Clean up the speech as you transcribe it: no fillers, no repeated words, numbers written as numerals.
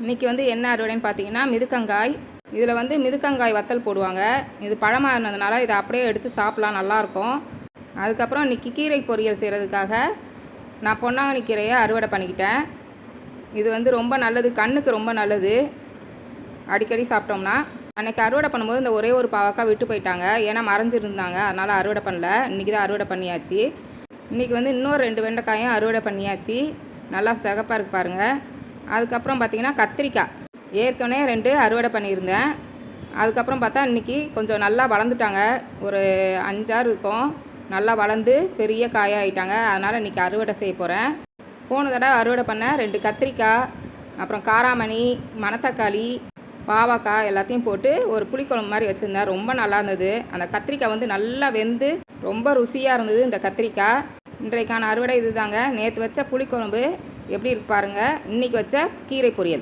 இன்றைக்கி வந்து என்ன அறுவடைன்னு பார்த்தீங்கன்னா மிதுக்கங்காய். இதில் வந்து மிதுக்கங்காய் வத்தல் போடுவாங்க. இது பழமாக இருந்ததுனால இதை அப்படியே எடுத்து சாப்பிட்லாம், நல்லாயிருக்கும். அதுக்கப்புறம் இன்றைக்கி கீரை பொரியல் செய்கிறதுக்காக நான் பொன்னாங்கண்ணி கீரையை அறுவடை பண்ணிக்கிட்டேன். இது வந்து ரொம்ப நல்லது, கண்ணுக்கு ரொம்ப நல்லது அடிக்கடி சாப்பிட்டோம்னா. அன்றைக்கி அறுவடை பண்ணும்போது இந்த ஒரே ஒரு பாவக்காய் விட்டு போயிட்டாங்க, ஏன்னா மறைஞ்சிருந்தாங்க, அதனால் அறுவடை பண்ணல. இன்றைக்கி தான் அறுவடை பண்ணியாச்சு. இன்றைக்கி வந்து இன்னொரு 2 வெண்டைக்காயும் அறுவடை பண்ணியாச்சு. நல்லா சிகப்பாக இருக்கு பாருங்கள். அதுக்கப்புறம் பார்த்திங்கன்னா கத்திரிக்காய் ஏற்கனவே 2 அறுவடை பண்ணியிருந்தேன். அதுக்கப்புறம் பார்த்தா இன்றைக்கி கொஞ்சம் நல்லா வளர்ந்துட்டாங்க, ஒரு 5, 6 இருக்கும். நல்லா வளர்ந்து பெரிய காயாக ஆகிட்டாங்க. அதனால் இன்றைக்கி அறுவடை செய்ய போகிறேன். போன தடவை அறுவடை பண்ண 2 கத்திரிக்காய், அப்புறம் காராமணி, மணத்தக்காளி, பாவக்காய் எல்லாத்தையும் போட்டு ஒரு புளிக்குழம்பு மாதிரி வச்சுருந்தேன். ரொம்ப நல்லா இருந்தது. அந்த கத்திரிக்காய் வந்து நல்லா வெந்து ரொம்ப ருசியாக இருந்தது இந்த கத்திரிக்காய். இன்றைக்கான அறுவடை இது தாங்க. நேற்று வச்ச புளிக்குழம்பு எப்படி இருக்கு பாருங்கள். இன்றைக்கி வச்ச கீரை பொரியல்.